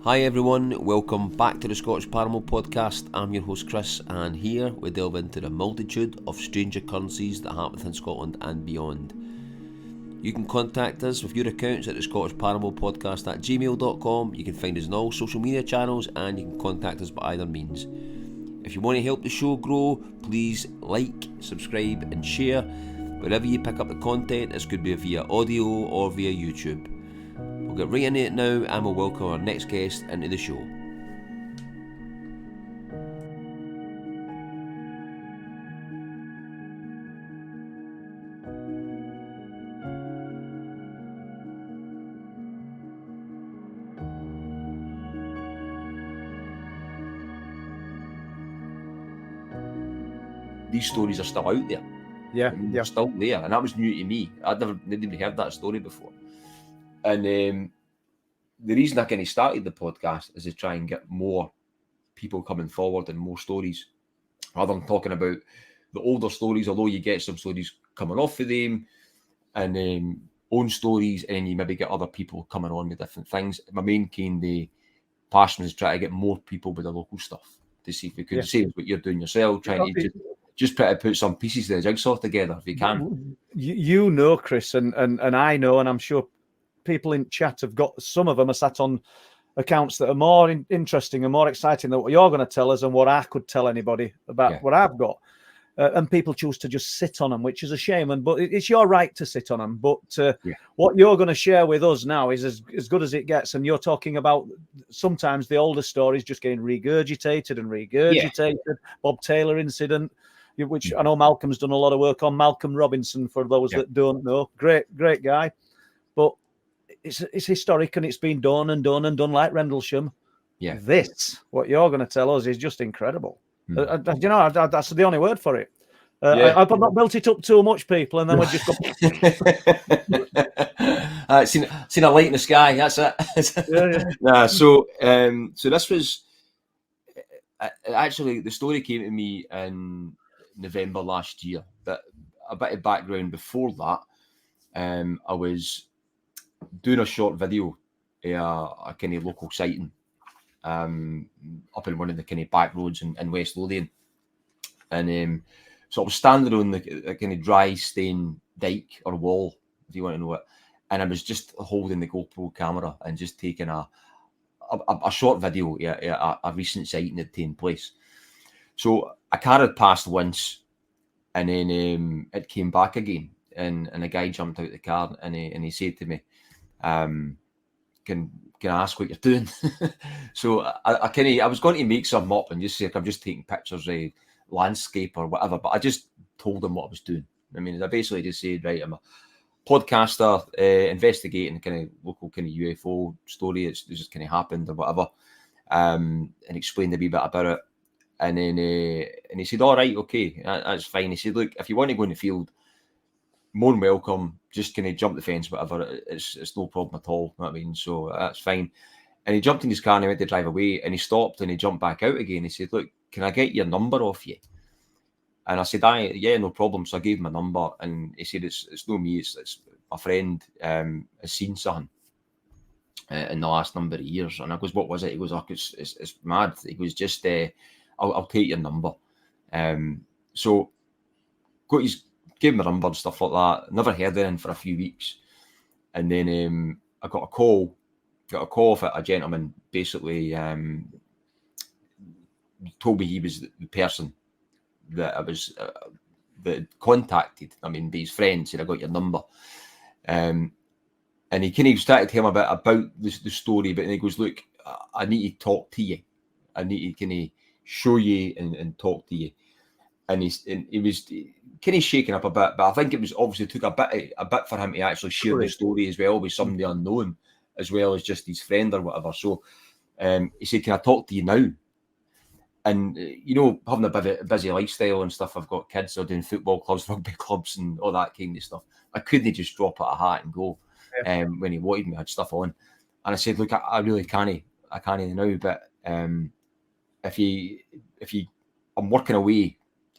Hi everyone, welcome back to the Scottish Paranormal podcast. I'm your host Chris, and here we delve into the multitude of strange occurrences that happen in Scotland and beyond. You can contact us with your accounts at the Scottish Paranormal podcast at gmail.com. You can find us on all social media channels, and you can contact us by either means. If you want to help the show grow, please like, subscribe and share wherever you pick up the content. This could be via audio or via YouTube. We'll get right into it now, and we'll welcome our next guest into the show. These stories are still out there. Yeah, They're still there, and that was new to me. I'd never even heard that story before. And the reason I kind of started the podcast is to try and get more people coming forward and more stories, rather than talking about the older stories. Although you get some stories coming off of them, and own stories, and then you maybe get other people coming on with different things. My main kind of passion is try to get more people with the local stuff to see if we could say what you're doing yourself, trying to just try to put some pieces of the jigsaw together if you can. You know, Chris, and I know, and I'm sure people in chat have got, some of them are sat on accounts that are more interesting and more exciting than what you're going to tell us and what I could tell anybody about what I've got. And people choose to just sit on them, which is a shame. But it's your right to sit on them. But what you're going to share with us now is as good as it gets. And you're talking about sometimes the older stories just getting regurgitated. Bob Taylor incident, which I know Malcolm's done a lot of work on. Malcolm Robinson, for those that don't know, great guy. But it's historic, and it's been done like Rendlesham. This, what you're going to tell us, is just incredible. That's the only word for it. I've not built it up too much, people, and then we've just got seen a light in the sky. That's it. So this was actually, the story came to me in November last year. But a bit of background before that, I was doing a short video, a kind of local sighting, up in one of the kind of back roads in West Lothian, and so I was standing on the kind of dry stone dike or wall, if you want to know it, and I was just holding the GoPro camera and just taking a short video, a recent sighting had taken place. So I carried past once, and then it came back again, and a guy jumped out the car, and he said to me, can I ask what you're doing? So I was going to make some up and just say, I'm just taking pictures of landscape or whatever, but I just told him what I was doing. I mean, I basically just said, right, I'm a podcaster, investigating kind of local kind of UFO story. It's just kind of happened or whatever, and explained a wee bit about it. And then and he said, all right, okay, that's fine. He said, look, if you want to go in the field, more than welcome, just kind of jump the fence, whatever. It's no problem at all. You know what I mean? So that's fine. And he jumped in his car and he went to drive away, and he stopped and he jumped back out again. He said, look, can I get your number off you? And I said, yeah, no problem. So I gave him my number, and he said, it's no me, it's my friend has seen something in the last number of years. And I goes, what was it? He goes, oh, it's mad. He goes, just I'll take your number. So gave him my number and stuff like that. Never heard anything for a few weeks. And then I got a call off a gentleman, basically told me he was the person that I was that contacted. I mean, his friend said, I got your number. And he kind of started to tell him about the story, but then he goes, look, I need to talk to you. I need to kind of show you and talk to you. And he was kind of shaking up a bit, but I think it was obviously took a bit for him to actually share the story as well with somebody unknown, as well as just his friend or whatever. So he said, can I talk to you now? And, having a busy lifestyle and stuff, I've got kids, so doing football clubs, rugby clubs and all that kind of stuff. I couldn't just drop out a hat and go. When he wanted me, I had stuff on. And I said, look, I really can't now, but if you, I'm working away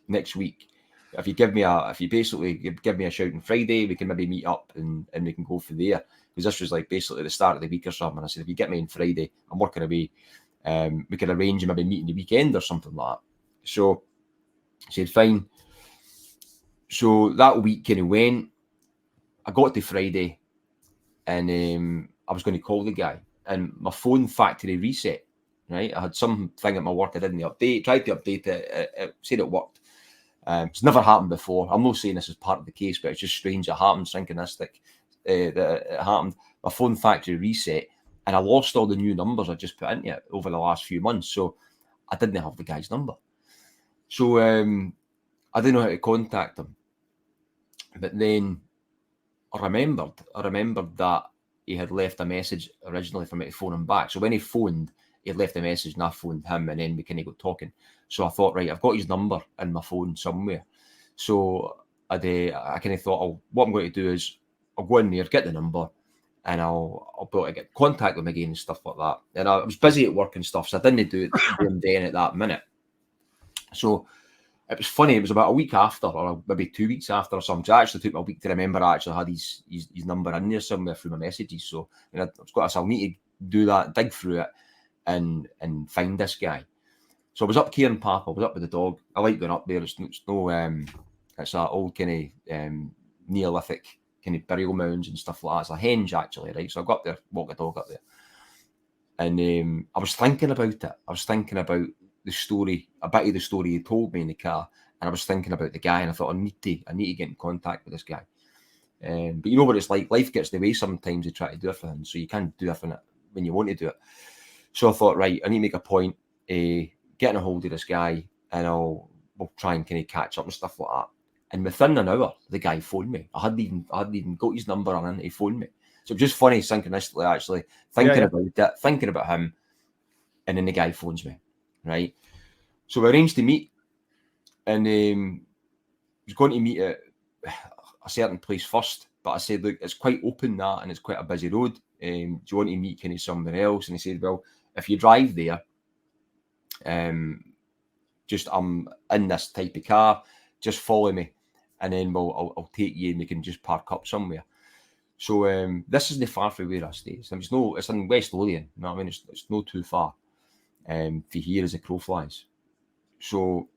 next week, if you basically give me a shout on Friday, we can maybe meet up and we can go from there. Because this was like basically the start of the week or something. And I said, if you get me on Friday, I'm working away. We could arrange maybe meeting the weekend or something like that. So I said, fine. So that week kind of went. I got to Friday, and I was going to call the guy, and my phone factory reset. Right, I had something at my work I didn't update. Tried to update it. It said it worked. It's never happened before. I'm not saying this is part of the case, but it's just strange. It happened, synchronistic. That it happened. My phone factory reset, and I lost all the new numbers I just put into it over the last few months. So I didn't have the guy's number. So I didn't know how to contact him. But then I remembered that he had left a message originally for me to phone him back. So when he phoned, he had left a message and I phoned him, and then we kind of got talking. So I thought, right, I've got his number in my phone somewhere. So I kind of thought, what I'm going to do is I'll go in there, get the number, and I'll be able to get contact with him again and stuff like that. And I was busy at work and stuff, so I didn't do him then at that minute. So it was funny. It was about a week after, or maybe 2 weeks after, or something. So I actually took me a week to remember. I actually had his number in there somewhere through my messages. So I'll need to do that, dig through it, and find this guy. So I was up Cairn Park. I was up with the dog. I like going up there. It's that old kind of Neolithic kind of burial mounds and stuff like that. It's a henge actually, right? So I got up there, walk the dog up there, and I was thinking about it. I was thinking about the story, a bit of the story he told me in the car, and I was thinking about the guy, and I thought I need to get in contact with this guy. But you know what it's like. Life gets in the way sometimes. You try to do everything, so you can't do everything when you want to do it. So I thought, right, I need to make a point getting a hold of this guy, and we'll try and kind of catch up and stuff like that. And within an hour, the guy phoned me. I hadn't even got his number on, and he phoned me. So it was just funny, synchronistically, actually thinking about it, thinking about him, and then the guy phones me. Right, so we arranged to meet, and was going to meet at a certain place first. But I said, look, it's quite open that, and it's quite a busy road. Do you want to meet kind of somewhere else? And he said, well, if you drive there, just I'm in this type of car, just follow me, and then I'll take you, and we can just park up somewhere. So this isn't far from where I stay. So it's in West Lothian. You know what I mean? It's not too far. For here as a crow flies. So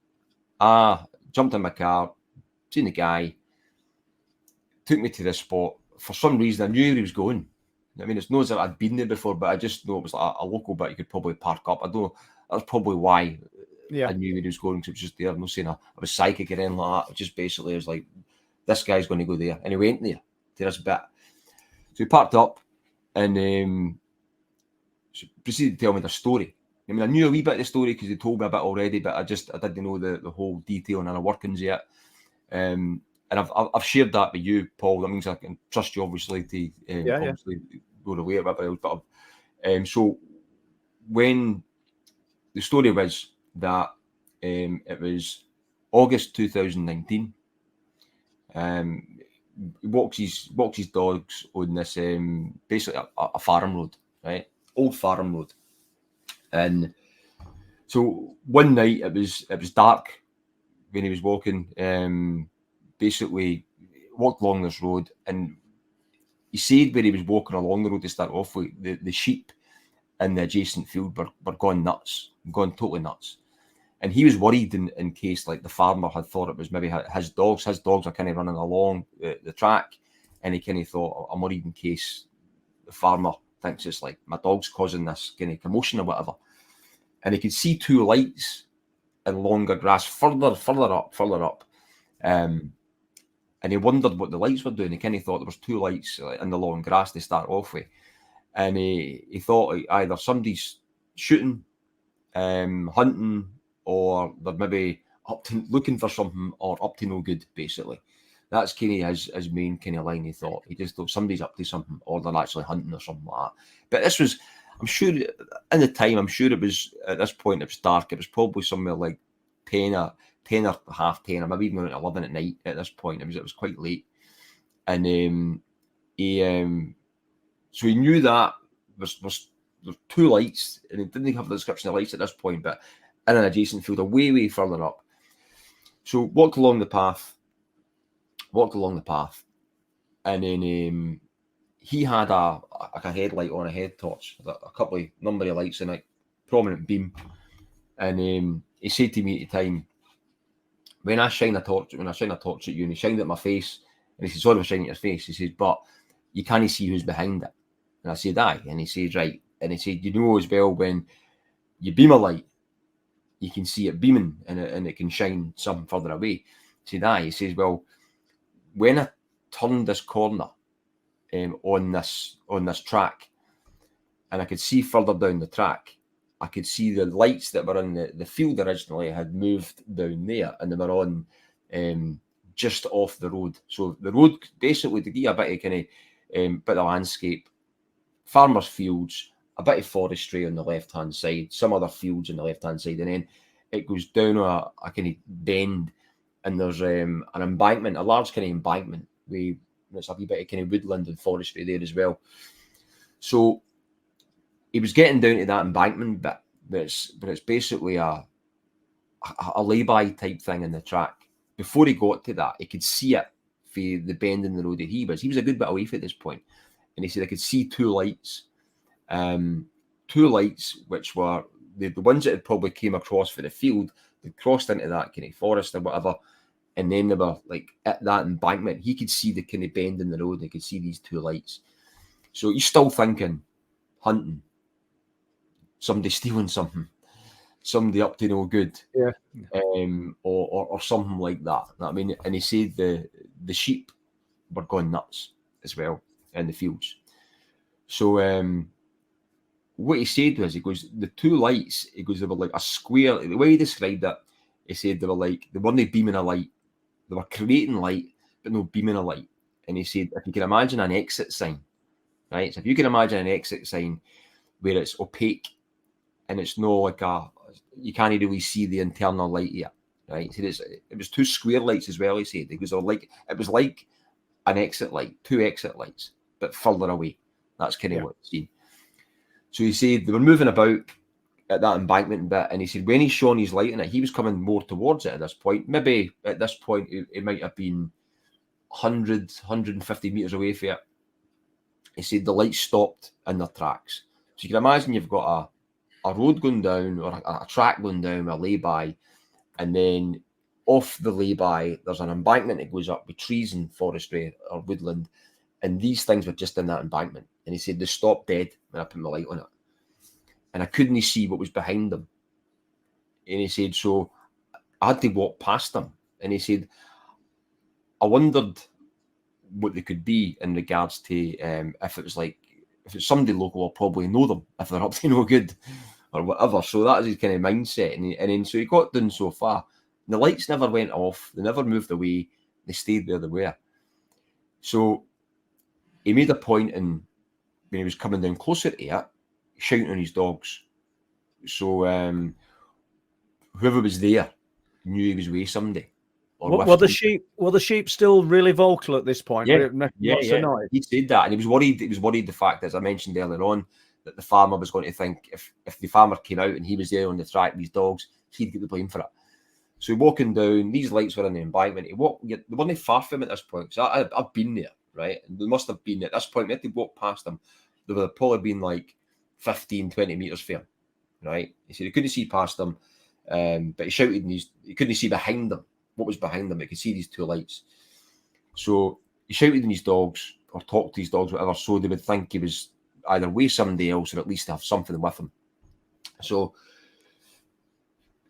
I jumped in my car, seen the guy, took me to this spot. For some reason, I knew where he was going. I mean, it's not as if I'd been there before, but I just know it was like a local bit you could probably park up. I don't know. That's probably why I knew where he was going, because it was just there. I'm not saying I was psychic or anything like that. It just basically was like, this guy's going to go there. And he went there to this bit. So he parked up and proceeded to tell me the story. I mean, I knew a wee bit of the story because he told me a bit already, but I didn't know the whole detail and the workings yet. And I've shared that with you, Paul. That means I can trust you, obviously, to obviously go away or whatever else. But so when the story was that it was August 2019, he walks his dogs on this basically a farm road, right? Old farm road. And so one night it was dark when he was walking. Basically walked along this road, and he said where he was walking along the road to start off with, the sheep in the adjacent field were gone nuts, gone totally nuts. And he was worried in case like the farmer had thought it was maybe his dogs. His dogs are kind of running along the track, and he kind of thought, I'm worried in case the farmer thinks it's like my dog's causing this kind of commotion or whatever. And he could see two lights in longer grass further up. And he wondered what the lights were doing. He kind of thought there was two lights in the long grass to start off with. And he thought either somebody's shooting, hunting, or they're maybe up to looking for something or up to no good, basically. That's kind of his main kind of line, he thought. He just thought somebody's up to something or they're actually hunting or something like that. But this was, I'm sure, in the time, I'm sure it was, at this point, it was dark. It was probably somewhere like 10 or half 10, or maybe even 11 at night at this point. It was quite late. And so he knew that there's two lights, and he didn't have the description of lights at this point, but in an adjacent field, way further up. So walked along the path, and then he had a headlight on, a head torch, a couple of number of lights in it, prominent beam, and he said to me at the time, when I shine a torch at you, and he shined it at my face, and he said, sorry for shining at your face, he says, but you can't see who's behind it. And I said, aye. And he said, right. And he said, you know as well, when you beam a light, you can see it beaming, and it can shine something further away. He said, aye. He says, well, when I turned this corner on this track, and I could see further down the track, I could see the lights that were in the field originally had moved down there, and they were on just off the road. So the road, basically, to give you a bit of kind of bit of landscape, farmers' fields, a bit of forestry on the left-hand side, some other fields on the left-hand side, and then it goes down a kind of bend, and there's an embankment, a large kind of embankment, with there's a wee bit of kind of woodland and forestry there as well. So he was getting down to that embankment bit, but it's basically a lay-by type thing in the track. Before he got to that, he could see it for the bend in the road that he was. He was a good bit away from this point, and he said I could see two lights, which were the ones that had probably came across for the field. They crossed into that kind of forest or whatever, and then they were like at that embankment. He could see the kind of bend in the road. He could see these two lights. So he's still thinking, hunting, somebody stealing something, somebody up to no good, or something like that. I mean, and he said the sheep were going nuts as well in the fields. So what he said was, he goes, the two lights, he goes, they were like a square. The way he described it, he said they were like, they weren't beaming a light, they were creating light, but no beaming a light. And he said, if you can imagine an exit sign, right? So if you can imagine an exit sign where it's opaque and it's no like you can't really see the internal light yet, right? He said it was two square lights as well. He said it was like an exit light, two exit lights, but further away. That's kind of what he seen. So he said they were moving about at that embankment bit, and he said when he shone his light in it, he was coming more towards it at this point. Maybe at this point it might have been 100, 150 meters away from it. He said the light stopped in their tracks. So you can imagine you've got a road going down, or a track going down, a lay-by, and then off the lay-by there's an embankment that goes up with trees and forestry or woodland, and these things were just in that embankment. And he said they stopped dead when I put my light on it, and I couldn't see what was behind them. And he said, so I had to walk past them. And he said, I wondered what they could be in regards to if it's somebody local, I'll probably know them if they're up to no good or whatever. So that was his kind of mindset. And then so he got down so far. The lights never went off. They never moved away. They stayed where they were. So he made a point in when he was coming down closer to it, shouting on his dogs. So whoever was there knew he was with somebody. Were the sheep still really vocal at this point? Yeah. He said that, and he was worried. He was worried the fact, as I mentioned earlier on, that the farmer was going to think if the farmer came out and he was there on the track with his dogs, he'd get the blame for it. So walking down, these lights were in the embankment. They weren't far from him at this point. So I've been there, right? And they must have been at this point. We had to walk past them. They would have probably been like 15, 20 meters from him, right? He said he couldn't see past them, but he shouted, and he couldn't see behind them. What was behind them? He could see these two lights. So he shouted in his dogs, or talked to his dogs, whatever, so they would think he was either with somebody else or at least have something with him. So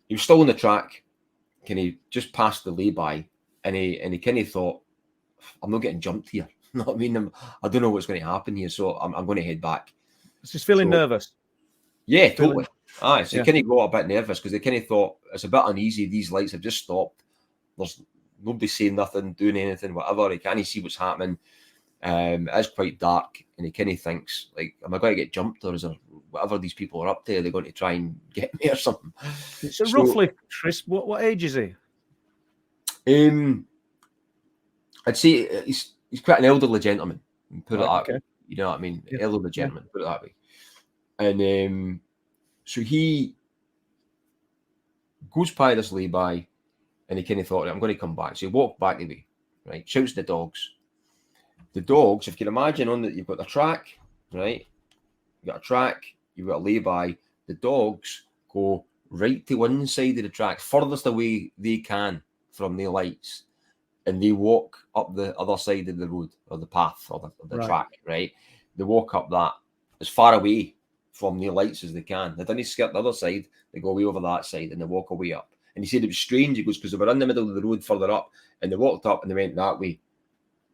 he was still on the track, kind of just past the lay-by, and he kind of thought, I'm not getting jumped here. You know what I mean? I don't know what's going to happen here, so I'm going to head back. It's just feeling nervous. Yeah, totally. So he kind of got a bit nervous because they kind of thought it's a bit uneasy. These lights have just stopped. There's nobody saying nothing, doing anything, whatever. He can't see what's happening. It's quite dark, and he kind of thinks, like, am I going to get jumped, or is there whatever these people are up to? Are they going to try and get me or something? So roughly, Chris, what age is he? I'd say he's quite an elderly gentleman. Put it that way. You know what I mean? Elderly gentleman. Put it that way. And so he goes by this lay-by. And he kind of thought, I'm going to come back. So he walked back the way, right? Shouts to the dogs. The dogs, if you can imagine, on that you've got the track, right? You've got a track, you've got a lay-by. The dogs go right to one side of the track, furthest away they can from the lights, and they walk up the other side of the road or the path or the track, right? They walk up that as far away from the lights as they can. They didn't skirt the other side, they go away over that side and they walk away up. And he said it was strange, he goes, because they were in the middle of the road further up, and they walked up and they went that way,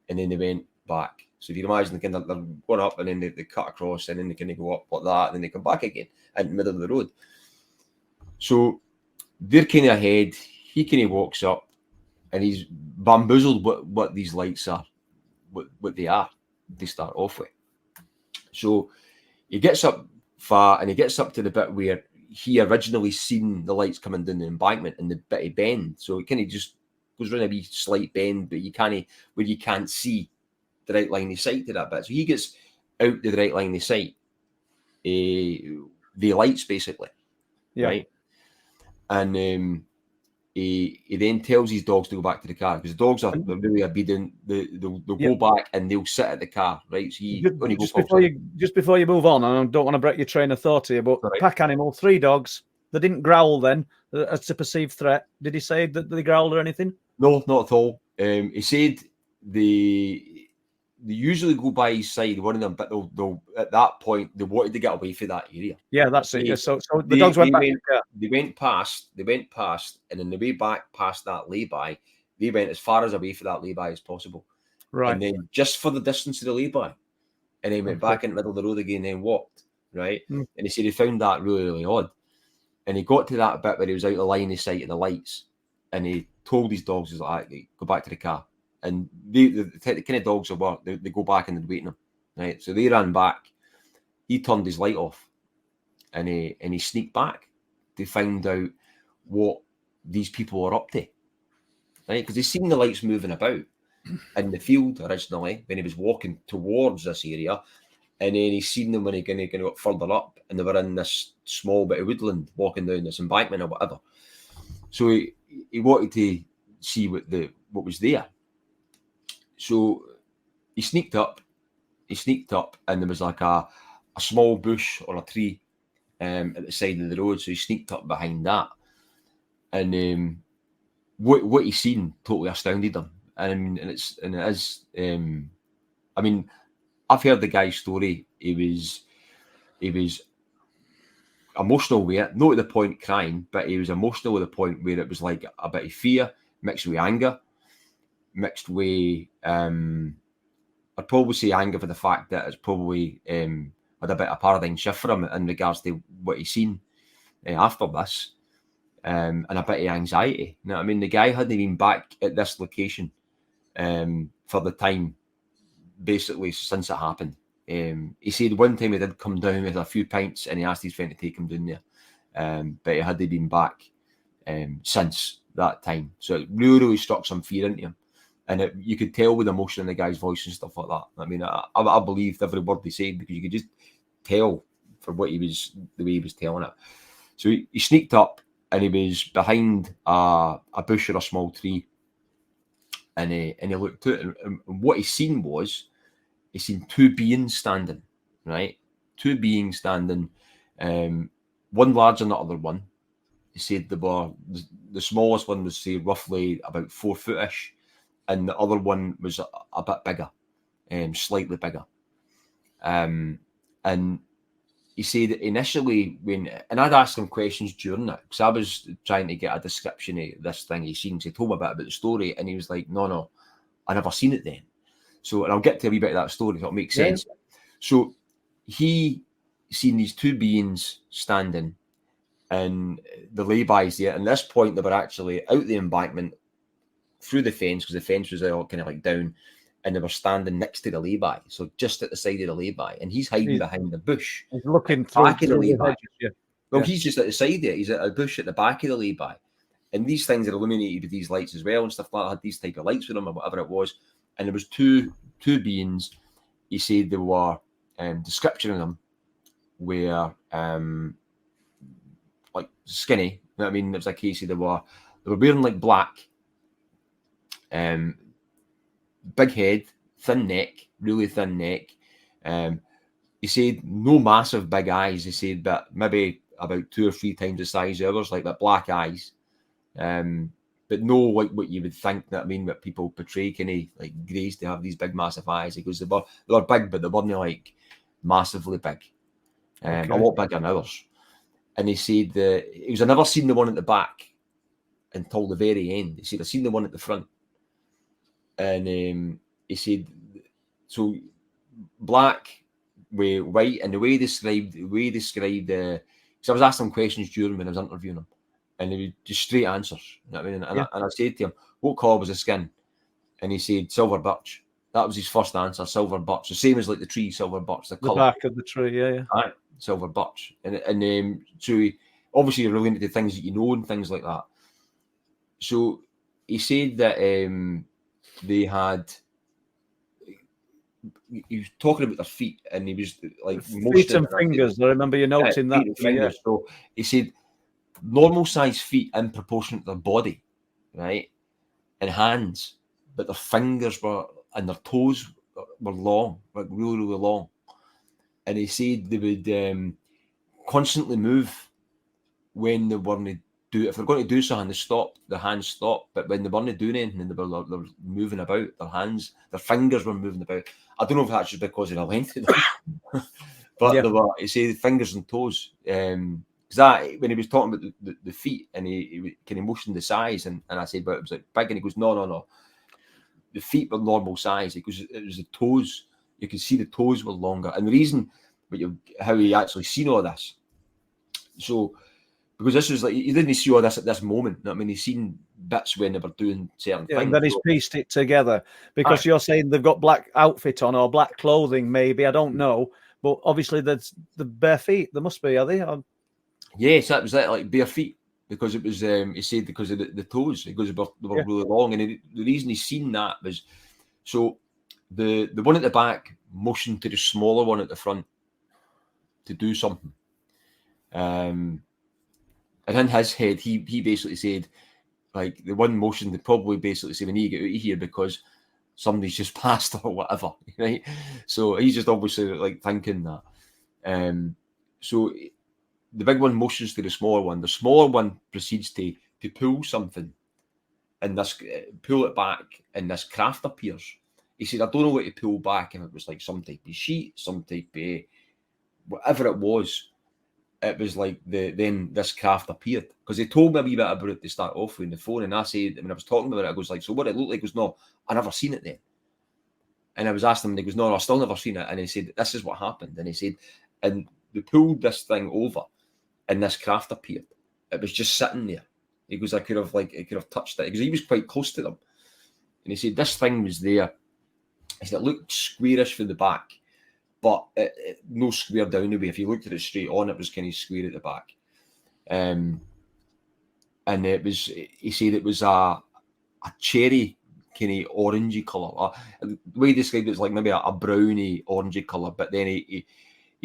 and then they went back. So if you can imagine, they're going up and then they cut across, and then they kind of go up like that, and then they come back again in the middle of the road. So they're kind of ahead. He kind of walks up, and he's bamboozled what these lights are, what they are. They start off with. So he gets up far, and he gets up to the bit where he originally seen the lights coming down the embankment and the bit of bend. So he kind of just goes around a wee slight bend, but you can't see the right line of sight to that bit. So he gets out to the right line of sight, the lights basically, right? And he then tells his dogs to go back to the car, because the dogs are really obedient. They'll go back and they'll sit at the car, right? So just before you move on, and I don't want to break your train of thought here, but pack animal, 3 dogs. They didn't growl then as a perceived threat. Did he say that they growled or anything? No, not at all. He said they usually go by his side, one of them, but they'll at that point they wanted to get away from that area. Yeah, that's it. So the dogs went back. They went past, and on the way back past that lay-by, they went as far as away from that lay-by as possible. Right. And then just for the distance of the lay-by, and then went back in the middle of the road again, and then walked. Right. And he said he found that really, really odd. And he got to that bit where he was out of line of sight of the lights, and he told his dogs, he's like, go back to the car. And the kind of dogs they go back and they're waiting them, right? So they ran back. He turned his light off, and he sneaked back to find out what these people were up to, right? Because he's seen the lights moving about in the field originally when he was walking towards this area, and then he's seen them when he kind of got further up, and they were in this small bit of woodland walking down this embankment or whatever. So he wanted to see what was there. So he sneaked up, and there was like a small bush or a tree at the side of the road. So he sneaked up behind that, and what he seen totally astounded him. And it is. I mean, I've heard the guy's story. He was emotional with it, not to the point crying, but he was emotional to the point where it was like a bit of fear mixed with anger. Mixed with, I'd probably say anger for the fact that it's probably had a bit of paradigm shift for him in regards to what he's seen after this, and a bit of anxiety. You know what I mean? The guy hadn't been back at this location for the time, basically, since it happened. He said one time he did come down with a few pints, and he asked his friend to take him down there, but he hadn't been back since that time. So it really, really struck some fear into him. And you could tell with emotion in the guy's voice and stuff like that. I mean, I believed every word he said, because you could just tell from the way he was telling it. So he sneaked up, and he was behind a bush or a small tree, and he looked at it, and what he seen was, he seen 2 beings standing, right? 2 beings standing, one larger than the other one. He said the smallest one was, say, roughly about 4 foot-ish, and the other one was a bit bigger, slightly bigger. And he said initially and I'd asked him questions during it, because I was trying to get a description of this thing he seen. So he told me a bit about the story, and he was like, no, I never seen it then. So, and I'll get to a wee bit of that story, so it'll make sense. Yeah. So he seen these 2 beings standing, and the lay-bys there. And at this point, they were actually out the embankment, through the fence, because the fence was all kind of like down, and they were standing next to the lay-by, so just at the side of the lay-by, and he's hiding behind the bush. He's looking through back of the lay-by. Well, yeah. He's just at the side there. He's at a bush at the back of the lay-by, and these things are illuminated with these lights as well and stuff like that. Had these type of lights with them or whatever it was, and there was two beings. He said there were description of them were like skinny. You know what I mean? It was like he said they were were wearing like black, big head, thin neck, really thin neck. He said no massive big eyes. He said, but maybe about 2 or 3 times the size of ours, like that black eyes. But no, like what you would think. That I mean, what people portray, kind of like greys to have these big, massive eyes. He goes, they were big, but they weren't like massively big. A lot bigger than ours. And he said he was, I never seen the one at the back until the very end. He said, I seen the one at the front. And he said, so black with white, and the way he described, because I was asking him questions during when I was interviewing him, and he would just straight answers. You know what I mean? And I said to him, what colour was the skin? And he said, silver birch. That was his first answer, silver birch. The same as like the tree, silver birch, the colour. Back of the tree, yeah. Right, silver birch. And so he, obviously you're related to things that you know and things like that. So he said that they had, he was talking about their feet, and he was like feet and fingers. I remember you noting that. Feet and fingers. Yeah. So he said normal size feet in proportion to their body, right, and hands, but their fingers were and their toes were long, like really, really long. And he said they would constantly move when they weren't if they're going to do something, they stopped, the hands stopped. But when they weren't doing anything, they were moving about, their fingers were moving about. I don't know if that's just because of the length of them, but they were, he said, fingers and toes. Because that, when he was talking about the feet, and he kind of motioned the size, and I said, but it was like big, and he goes, no. The feet were normal size. He goes, it was the toes. You could see the toes were longer. And the reason, how he actually seen all this, so, because this was like, he didn't see all this at this moment. I mean, he's seen bits when they were doing certain things. And then he's pieced it together, because you're saying they've got black outfit on or black clothing, maybe, I don't know. But obviously there's the bare feet. There must be, are they? Yes, that was it, like bare feet, because it was, he said, because of the toes. He goes, they were really long. And the reason he's seen that was, so the one at the back motioned to the smaller one at the front to do something. And in his head, he basically said, like, the one motion, they probably basically say, we need to get out of here because somebody's just passed or whatever, right? So he's just obviously like thinking that. So the big one motions to the smaller one. The smaller one proceeds to pull something, and this pull it back, and this craft appears. He said, I don't know what to pull back, if it was like some type of sheet, some type of whatever it was. It was like then this craft appeared, because he told me a wee bit about it to start off with on the phone, and I said, when I was talking about it, I goes like, so what it looked like? He goes, no, I never seen it then. And I was asking him, and he goes, no, I've still never seen it. And he said, this is what happened. And he said, and they pulled this thing over, and this craft appeared. It was just sitting there. He goes, it could have touched it, because he was quite close to them. And he said, this thing was there. He said, it looked squarish from the back, but no square down the way. If you looked at it straight on, it was kind of square at the back. And it was, he said it was a cherry kind of orangey colour. The way he described it was like maybe a browny orangey colour, but then he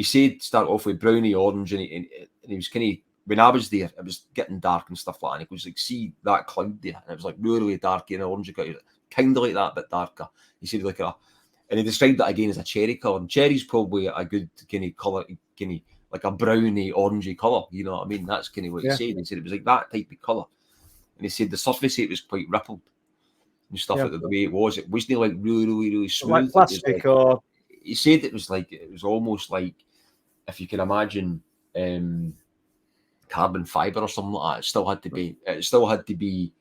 said start off with browny orange, and he was kind of, when I was there, it was getting dark and stuff like that, and he was like, see that cloud there, and it was like really, really dark and orangey colour, kind of like that, but darker. He said like and he described that again as a cherry colour. And cherry's probably a good kind of colour, kind of like a browny, orangey colour. You know what I mean? That's kind of what he said. He said it was like that type of colour. And he said the surface of it was quite rippled and stuff like the way it was. It wasn't like really, really, really smooth. Like plastic, like, or he said it was almost like, if you can imagine carbon fibre or something like that. It still had to be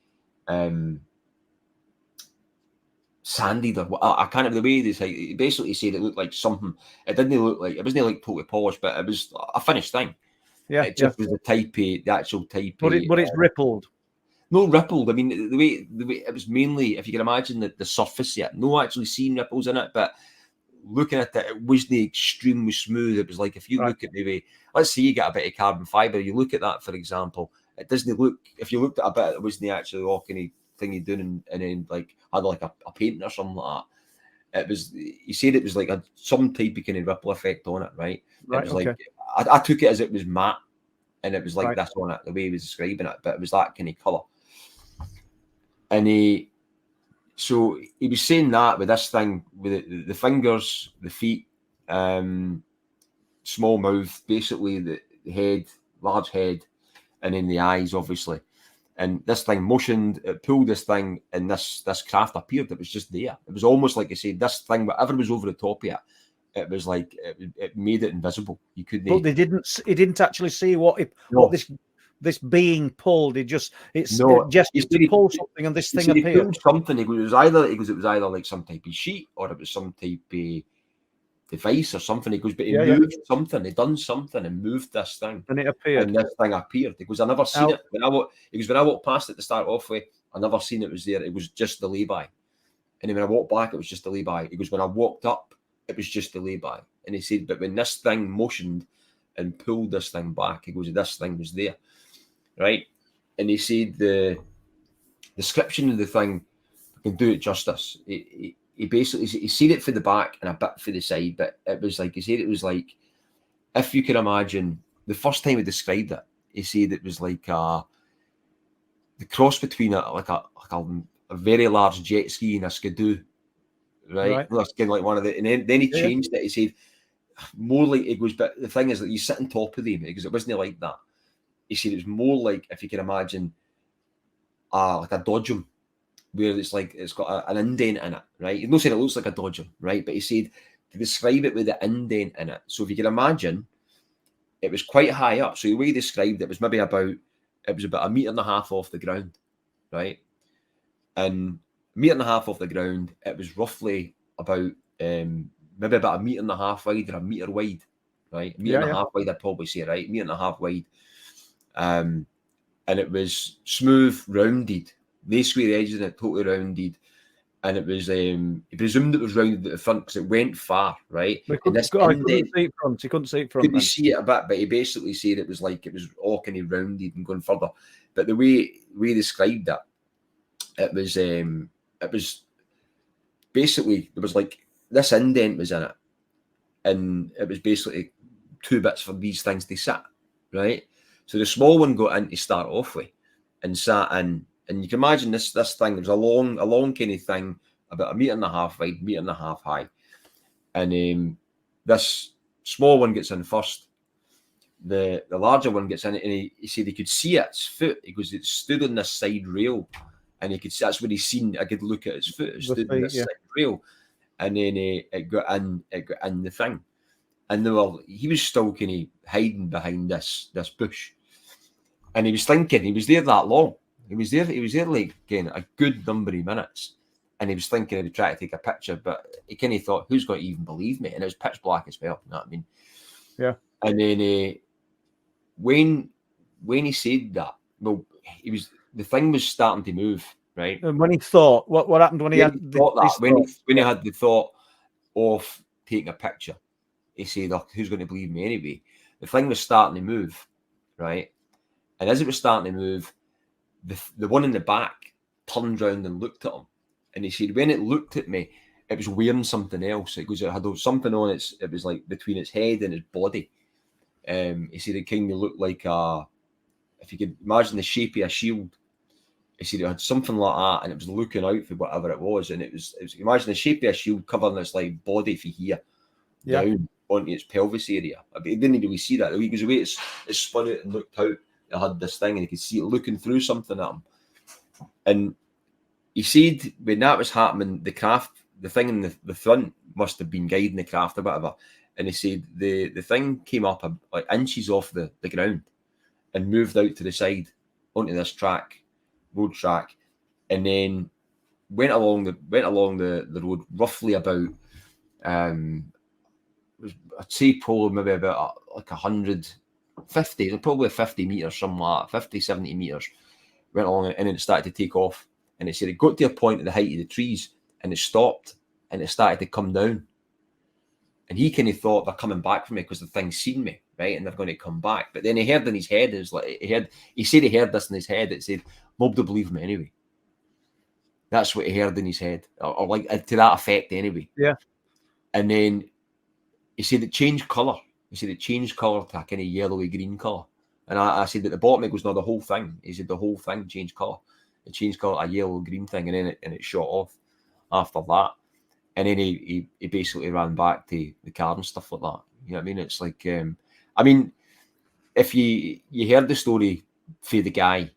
sanded, or I can't remember the way they say. He basically said it looked like something. It didn't look like, it wasn't like totally polished, but it was a finished thing. It just was the actual type. But it's rippled. No rippled. I mean, the way it was mainly, if you can imagine the surface yet, no actually seeing ripples in it, but looking at it, it wasn't extremely smooth. It was like, if you look at maybe, let's say you get a bit of carbon fibre, you look at that, for example, it doesn't look, if you looked at a bit, it wasn't actually all kind of thing you doing, and then like had like a painting or something like that. It was, he said it was like some type of kind of ripple effect on it, right? It was like, I took it as it was matte, and it was like this on it, the way he was describing it, but it was that kind of colour. And he was saying that with this thing, with the fingers, the feet, small mouth, basically the head, large head, and then the eyes, obviously. And this thing motioned, it pulled this thing, and this craft appeared. It was just there. It was almost like I said, this thing, whatever was over the top of it, it was like it made it invisible. You couldn't. But he didn't actually see what this being pulled. It just gestured to pull something, and this thing appeared. He pulled something. It was either like some type of sheet, or it was some type of device or something. He goes, but he moved something. He done something and moved this thing, and it appeared. And this thing appeared. He goes, I never seen it. When I walked past it to start off with, I never seen it was there. It was just the lay-by. And then when I walked back, it was just the lay-by. He goes, when I walked up, it was just the lay-by. And he said, but when this thing motioned and pulled this thing back, he goes, this thing was there, right? And he said the description of the thing, I can do it justice. He basically, he seen it for the back and a bit for the side, but it was like, he said it was like, if you can imagine, the first time he described it, he said it was like the cross between a very large jet ski and a skidoo, right? That's kind of like one of the, and then he changed it. He said more like, it goes, but the thing is that you sit on top of them, because it wasn't like that. He said it was more like, if you can imagine, like a dodgem, where it's like it's got an indent in it, right? He's not saying it looks like a dodgem, right? But he said to describe it with the indent in it. So if you can imagine, it was quite high up. So the way he described it was maybe about 1.5 meters off the ground, right? And 1.5 meters off the ground, it was roughly about maybe about 1.5 meters wide or 1 meter wide, right? 1.5 meters wide, I'd probably say, right? 1.5 meters wide. And it was smooth, rounded. They square edges in it, totally rounded. And it was, he presumed it was rounded at the front because it went far, right? He couldn't see it from. He couldn't see it from. Couldn't see it a bit, but he basically said it was like, it was all kind of rounded and going further. But the way we described it, it was basically, there was like, this indent was in it. And it was basically 2 bits for these things to sit, right? So the small one got in to start off with and sat in. And you can imagine this thing, there was a long kind of thing, about 1.5 meters wide, 1.5 meters high. And this small one gets in first. The larger one gets in, and he said he could see its foot. He goes, it stood on this side rail. And he could see, that's what he's seen, a good look at his foot. It stood on this side rail. And then it got in the thing. And he was still kind of hiding behind this bush. And he was thinking, he was there that long. He was there like, again, a good number of minutes. And he was thinking he'd try to take a picture, but he kind of thought, who's going to even believe me? And it was pitch black as well, you know what I mean? Yeah. And then when he said that, well, the thing was starting to move, right? And when he thought, what happened when he had when he had the thought of taking a picture, he said, oh, who's going to believe me anyway? The thing was starting to move, right? And as it was starting to move, the one in the back turned round and looked at him. And he said, when it looked at me, it was wearing something else. It had something on it was like between its head and its body. He said it kind of looked like if you could imagine the shape of a shield. He said it had something like that, and it was looking out for whatever it was. And it was imagine the shape of a shield covering its like body from here down onto its pelvis area. He didn't really see that. Because the way it spun out and looked out, it had this thing, and he could see it looking through something at him. And he said when that was happening, the thing in the front must have been guiding the craft or whatever. And he said the thing came up like inches off the ground and moved out to the side onto this road track, and then went along the road roughly about I'd say probably maybe about like 150, probably 50 meters, something like that, 50, 70 meters. Went along and then it started to take off. And it said it got to a point at the height of the trees and it stopped and it started to come down. And he kind of thought they're coming back for me because the thing's seen me, right? And they're going to come back. But then he heard in his head, he said he heard this in his head. It said, nobody believe me anyway. That's what he heard in his head, or like to that effect anyway. Yeah. And then he said it changed colour. He said it changed colour to a kind of yellowy green colour. And I said at the bottom, it goes, no, the whole thing. He said the whole thing changed colour. It changed colour, a yellow-green thing, and then it shot off after that. And then he basically ran back to the car and stuff like that. You know what I mean? It's like, I mean, if you heard the story for the guy,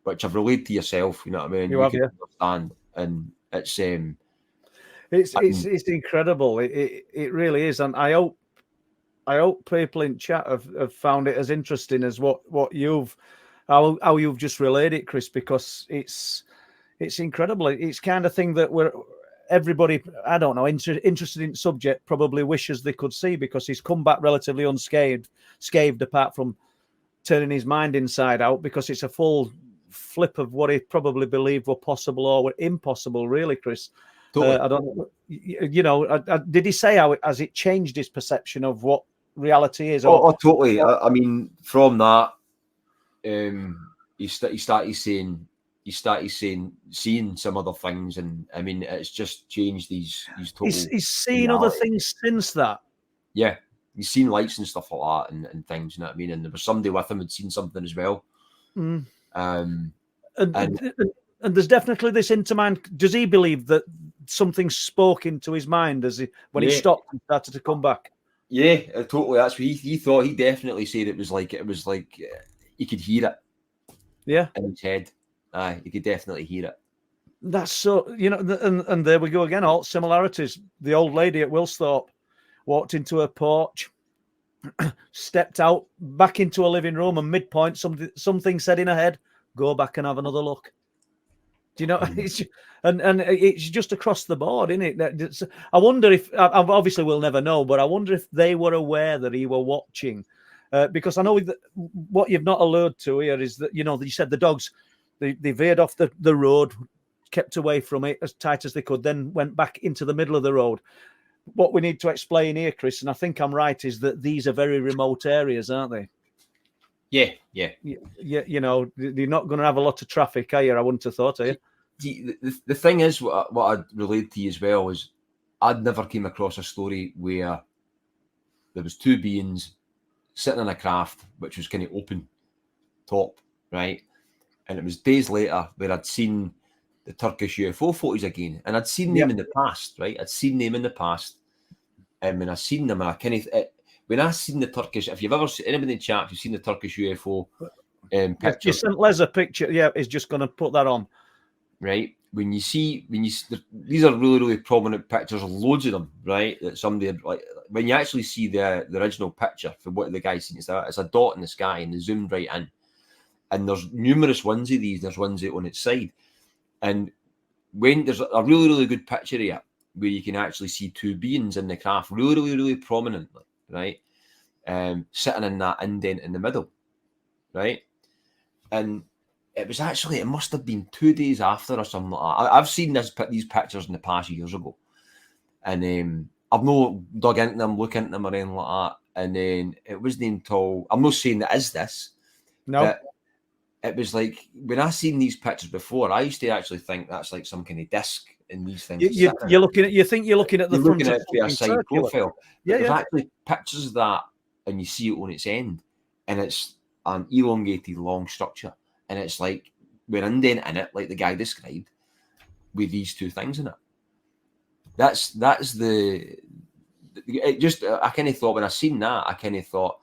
which I've relayed to yourself, you know what I mean? You have, can yeah. understand, and it's it's incredible. It really is, and I hope people in chat have found it as interesting as what you've how you've just relayed it, Chris, because it's incredible. It's kind of thing that everybody, I don't know, interested in the subject probably wishes they could see, because he's come back relatively unscathed, apart from turning his mind inside out, because it's a full flip of what he probably believed were possible or were impossible, really, Chris. totally. I don't know, you know, did he say how has it changed his perception of what reality is? Totally. I mean, from that, he started seeing some other things, and I mean, it's just changed his total. He's seen other things since that. Yeah, he's seen lights and stuff like that, and things. You know what I mean? And there was somebody with him who'd seen something as well. Mm. And there's definitely this into mind. Does he believe that something spoke into his mind when he stopped and started to come back? Yeah, totally. That's what he thought. He definitely said it was like he could hear it. Yeah, in his head. You could definitely hear it. That's so, you know, and there we go again. All similarities. The old lady at Wilsthorpe walked into her porch, stepped out back into a living room, and midpoint something said in her head, "Go back and have another look." Do you know? And it's just across the board, isn't it? I wonder if, obviously we'll never know, but I wonder if they were aware that he were watching, because I know that what you've not alluded to here is that, you know, you said the dogs, they veered off the road, kept away from it as tight as they could, then went back into the middle of the road. What we need to explain here, Chris, and I think I'm right, is that these are very remote areas, aren't they? Yeah. You know, you're not going to have a lot of traffic, are you? I wouldn't have thought, are you? The thing is, what I relayed to you as well is, I'd never came across a story where there was two beings sitting in a craft which was kind of open top, right? And it was days later where I'd seen the Turkish UFO photos again, and I'd seen them in the past, right? I'd seen them in the past, and when I seen them, when I seen the Turkish, if you've ever seen anybody in chat, if you've seen the Turkish UFO picture, you sent Les a picture. Yeah, he's just going to put that on. Right, when you see these are really prominent pictures, loads of them, right? That somebody, like, when you actually see the original picture for what the guy's seen, it's a dot in the sky, and they zoomed right in, and there's numerous ones of these. There's ones on its side, and when there's a really good picture here where you can actually see two beings in the craft, really prominently, right, sitting in that indent in the middle, right, and it was actually, it must have been 2 days after or something like that. I've seen these pictures in the past years ago, and I've no dug into them, look into them or anything like that. And then it wasn't until, I'm not saying that is this, no, it was like, when I seen these pictures before, I used to actually think that's like some kind of disc in these things. You're looking at, you think you're looking at the front of a side profile. Yeah, there's actually pictures of that, and you see it on its end, and it's an elongated long structure. And it's like we're indent in it, like the guy described, with these two things in it. That's it just, I kind of thought, when I seen that, I kind of thought,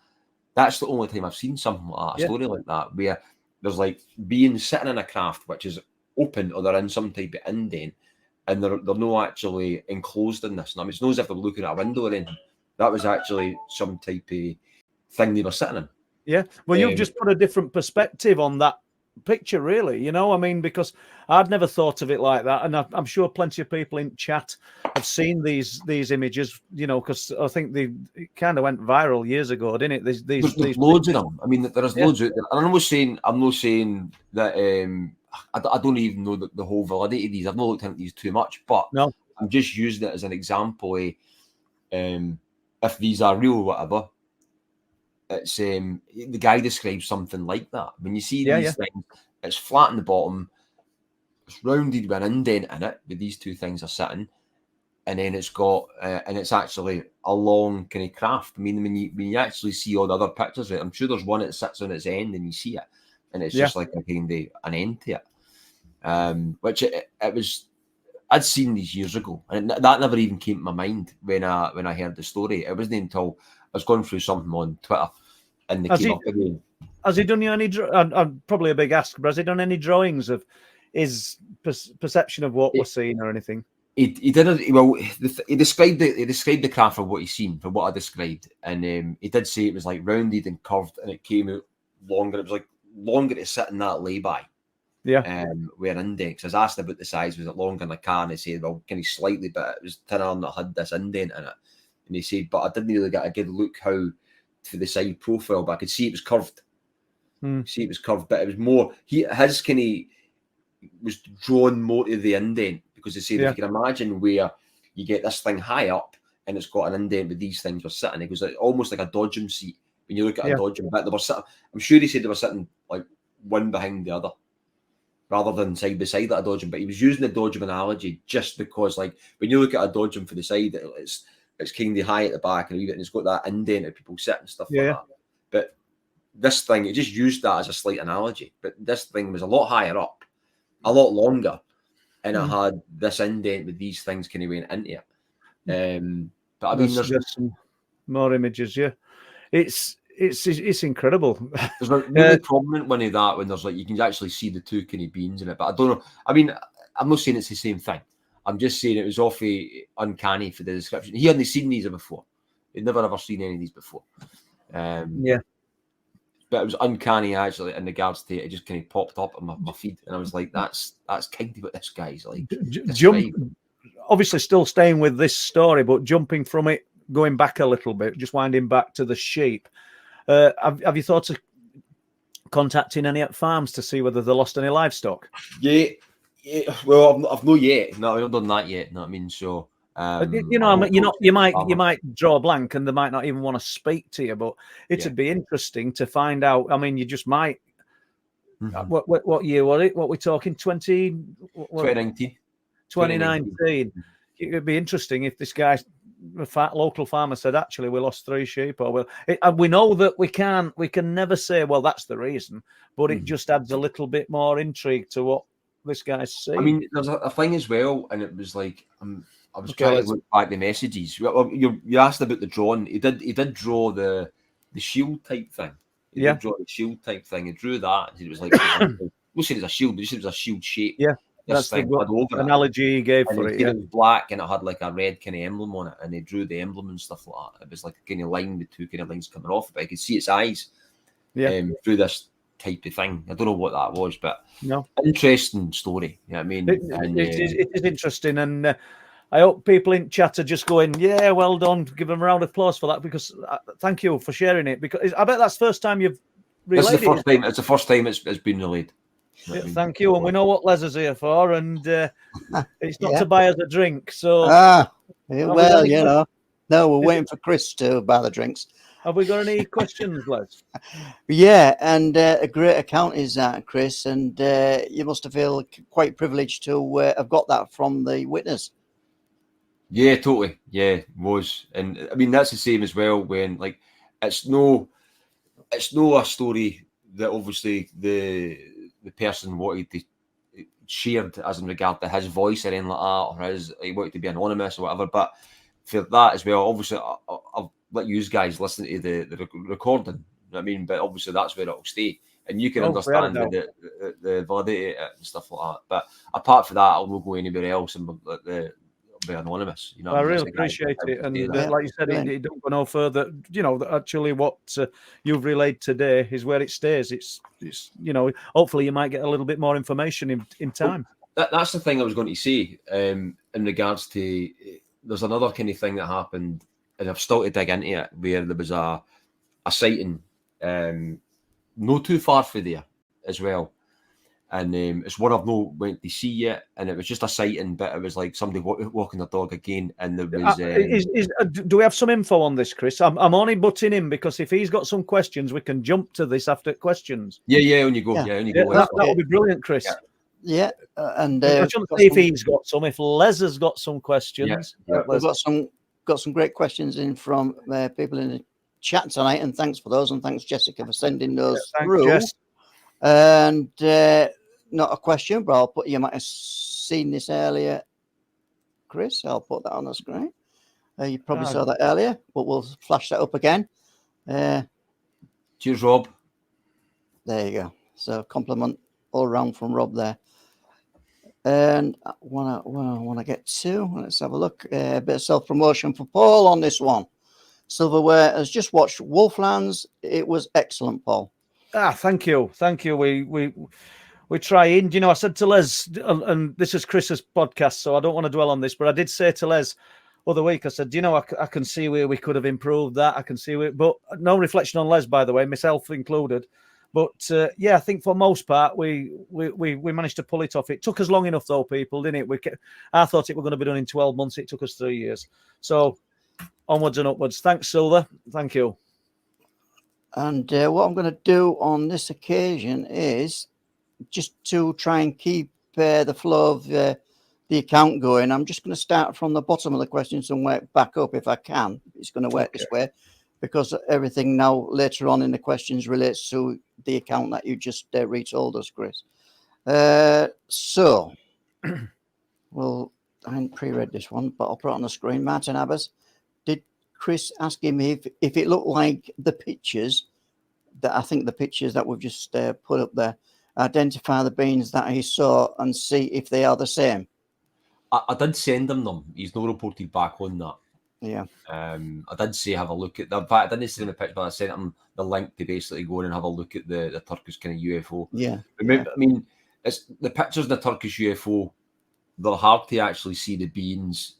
that's the only time I've seen something like that, a story like that, where there's like beings sitting in a craft which is open, or they're in some type of indent, and they're not actually enclosed in this. And I mean, it's not as if they're looking at a window or anything. That was actually some type of thing they were sitting in. Yeah, well, you've just put a different perspective on that picture, really, you know. I mean, because I'd never thought of it like that, and I'm sure plenty of people in chat have seen these images, you know, because I think it kind of went viral years ago, didn't it? There's loads of them. I mean, there's loads out there. And I'm not saying that I don't even know the whole validity of these. I've not looked into these too much, but no, I'm just using it as an example. If these are real or whatever, it's the guy describes something like that. When you see these things, it's flat in the bottom, it's rounded with an indent in it, where these two things are sitting, and then it's got and it's actually a long kind of craft. I mean, when you actually see all the other pictures, I'm sure there's one that sits on its end, and you see it, and it's just like a kind of an end to it. which it was. I'd seen these years ago, and that never even came to my mind when I heard the story. It wasn't until I was going through something on Twitter, and they came up again. Has he done you any? Probably a big ask, but has he done any drawings of his perception of what we're seeing or anything? He did. Well, he described the craft for what he's seen, for what I described, and he did say it was like rounded and curved, and it came out longer. It was like longer to sit in that lay-by. Yeah. Where index. I was asked about the size, was it longer than a car? And he said, well, kind of slightly, but it was tin arm that had this indent in it. And he said, but I didn't really get a good look how to the side profile, but I could see it was curved. See, it was curved, but it was more. His kind of was drawn more to the indent, because they said if you can imagine where you get this thing high up and it's got an indent with these things were sitting. It was like, almost like a dodgem seat. When you look at a dodgem bit, they were sitting. I'm sure he said they were sitting like one behind the other, rather than side by side like a dodgem. But he was using the dodgem analogy just because, like, when you look at a dodgem for the side, it's kind of high at the back and it's got that indent that people sit and stuff like that. But this thing, it just used that as a slight analogy. But this thing was a lot higher up, a lot longer, and it had this indent with these things kind of went into it. But I mean, there's some more images. Yeah, it's incredible. There's a really prominent one of that when there's like you can actually see the two kind of beans in it. But I don't know. I mean, I'm not saying it's the same thing. I'm just saying it was awfully uncanny for the description. He hadn't seen these before. He'd never ever seen any of these before. But it was uncanny actually in regards to it. It just kind of popped up on my feed, and I was like, "That's kind of what this guy's like." Obviously, still staying with this story, but jumping from it, going back a little bit, just winding back to the sheep. Have you thought of contacting any farms to see whether they lost any livestock? Yeah. Well, I've not yet. No, I've not done that yet. You know what I mean? So. You might draw a blank and they might not even want to speak to you, but it'd be interesting to find out. I mean, you just might. What year was it? What we're talking? 2019. 2019. It would be interesting if this guy, a local farmer, said, "Actually, we lost 3 sheep." Or we know that we can never say, "Well, that's the reason," but it just adds a little bit more intrigue to what this guy's saying. I mean, there's a thing as well, and it was like I was trying to look back the messages. You asked about the drawing. He did draw the shield type thing. He did draw the shield type thing. He drew that. It was like, we'll say it's a shield, but it was a shield shape. Yeah, that's the analogy he gave for it. It was black and it had like a red kind of emblem on it, and they drew the emblem and stuff like that. It was like a kind of line with 2 kind of lines coming off it, but I could see its eyes through this type of thing. I don't know what that was, but interesting story. You know what I mean? It is interesting, and I hope people in chat are just going, "Yeah, well done." Give them a round of applause for that, because thank you for sharing it. Because I bet that's the first time you've relayed it. It's the first time it's been relayed. Thank you, and we know what Les is here for, and it's not to buy us a drink. So, well, you know, no, we're waiting for Chris to buy the drinks. Have we got any questions, Les? Yeah, and a great account is that, Chris, and you must have felt quite privileged to have got that from the witness. Yeah, totally. Yeah, it was. And I mean, that's the same as well when, like, it's no a story that obviously the person wanted to shared as in regard to his voice or anything like that, or he wanted to be anonymous or whatever. But for that as well, obviously, I'll let you guys listen to the recording. You know what I mean? But obviously, that's where it'll stay. And you can understand the validity of it and stuff like that. But apart from that, I'll not go anywhere else and be anonymous. You know, I really appreciate it, and like you said, it don't go no further. You know, actually, what you've relayed today is where it stays. It's you know, hopefully you might get a little bit more information in time. Well, that's the thing I was going to say in regards to. There's another kind of thing that happened, and I've still to dig into it, where there was a sighting not too far from there as well. And it's one I've not went to see yet, and it was just a sighting, but it was like somebody walking their dog again, and there was. Do we have some info on this, Chris? I'm only butting in because if he's got some questions, we can jump to this after questions. Yeah, on you go. Yeah, on you go. That would be brilliant, Chris. Yeah, and I just see if he's got some. If Les has got some questions, we've got some great questions in from people in the chat tonight, and thanks for those, and thanks Jessica for sending those through. Jess. And not a question, but I'll put. You might have seen this earlier, Chris. I'll put that on the screen. You probably saw that earlier, but we'll flash that up again. Cheers, Rob. There you go. So compliment all around from Rob there. And what I want to get to, let's have a look. A bit of self-promotion for Paul on this one. Silverware has just watched Wolflands. It was excellent, Paul. Thank you. We try in. You know, I said to Les, and this is Chris's podcast, so I don't want to dwell on this, but I did say to Les other week, I said, you know, I can see where we could have improved that. I can see where, but no reflection on Les, by the way, myself included. But I think for most part, we managed to pull it off. It took us long enough, though, people, didn't it? I thought it were going to be done in 12 months. It took us 3 years. So onwards and upwards. Thanks, Silver. Thank you. And what I'm going to do on this occasion is just to try and keep the flow of the account going. I'm just going to start from the bottom of the questions and work back up if I can. It's going to work this way, because everything now later on in the questions relates to the account that you just retold us, Chris. So, well, I hadn't pre-read this one, but I'll put it on the screen. Martin Abbas, did Chris ask him if it looked like the pictures that I think the pictures that we've just put up there, identify the beings that he saw and see if they are the same? I did send him them. He's not reported back on that. Yeah. I did say have a look at them. In fact, I didn't send him a picture, but I sent him the link to basically go in and have a look at the Turkish kind of UFO. Yeah. Remember, I mean, it's the pictures of the Turkish UFO. They're hard to actually see the beings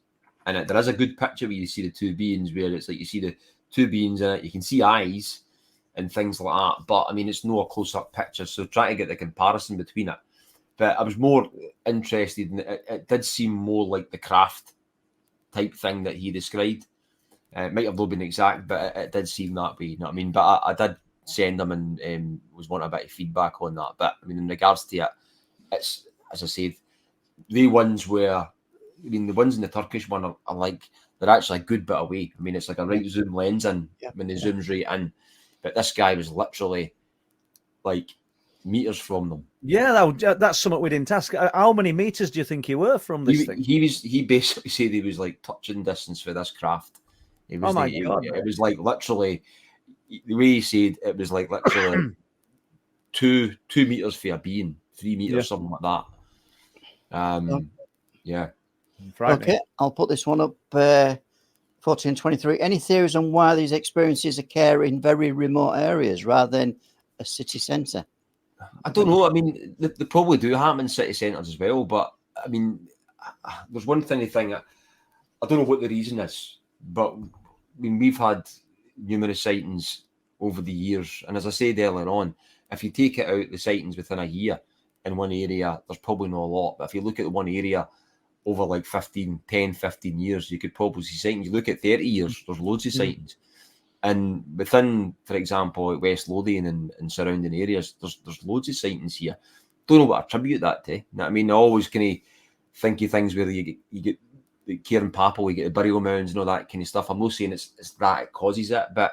in it. There is a good picture where you see the two beings, where it's like you see the two beings in it. You can see eyes and things like that. But I mean, it's not a close-up picture, so trying to get the comparison between it. But I was more interested in it. It did seem more like the craft type thing that he described. It might have not been exact, but it did seem that way. You know what I mean? But I did send them and was wanting a bit of feedback on that. But I mean, in regards to it, it's, as I said, the ones where, I mean, the ones in the Turkish one are like, they're actually a good bit away. I mean, it's like a right zoom lens in when the zoom's right in. But this guy was literally like meters from them. Yeah, that's something we didn't ask. How many meters do you think you were from this thing? He basically said he was like touching distance for this craft. It was God! It was like literally, the way he said it was like literally 2 meters for a being, 3 meters, something like that. Yeah. Okay, I'll put this one up. 1423. Any theories on why these experiences occur in very remote areas rather than a city centre? I don't know. I mean, they probably do happen in city centres as well. But I mean, there's one thing I don't know what the reason is, but I mean, we've had numerous sightings over the years. And as I said earlier on, if you take it out the sightings within a year in one area, there's probably not a lot. But if you look at one area over like 10, 15 years, you could probably see sightings. You look at 30 years, there's loads of sightings. And within, for example, like West Lothian and surrounding areas, there's loads of sightings here. Don't know what I attribute that to. You know what I mean? I always kind of think of things where you get the Cairn Papal, you get the burial mounds and all that kind of stuff. I'm not saying it's that it causes it, but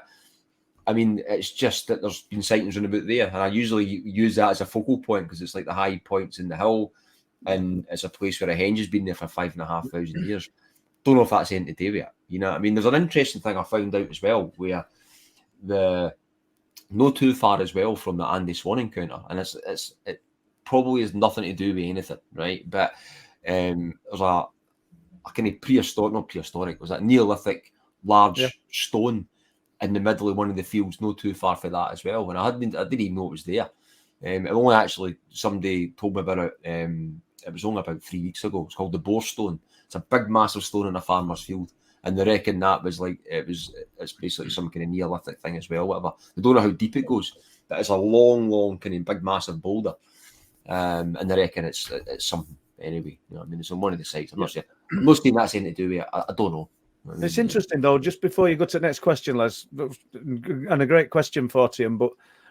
I mean, it's just that there's been sightings running about there. And I usually use that as a focal point because it's like the high points in the hill and it's a place where a henge has been there for 5,500 years. Don't know if that's anything to do with it. You know what I mean? There's an interesting thing I found out as well, where not too far as well from the Andy Swan encounter, and it probably has nothing to do with anything, right? But there's a kind of prehistoric, was that Neolithic large stone in the middle of one of the fields, not too far for that as well. And I didn't even know it was there. It only actually somebody told me about it. It was only about 3 weeks ago. It's called the Boar Stone. It's a big, massive stone in a farmer's field, and they reckon that was like it's basically some kind of Neolithic thing as well. Whatever. They don't know how deep it goes, but it's a long kind of big, massive boulder, and they reckon it's something anyway. You know what I mean? It's on one of the sites. I'm not sure. I'm not saying that's anything to do with it. I don't know. It's interesting though. Just before you go to the next question, Les, and a great question for Tim, but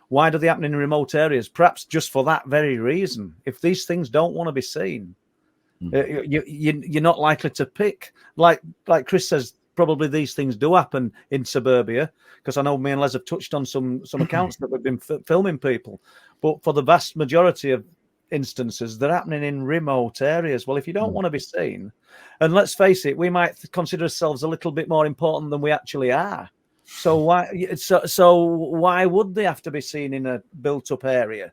why do they happen in remote areas? Perhaps just for that very reason. If these things don't want to be seen, you're not likely to pick. Like Chris says, probably these things do happen in suburbia, because I know me and Les have touched on some accounts that we've been filming people. But for the vast majority of instances, they're happening in remote areas. Well, if you don't want to be seen, and let's face it, we might consider ourselves a little bit more important than we actually are. So why would they have to be seen in a built-up area?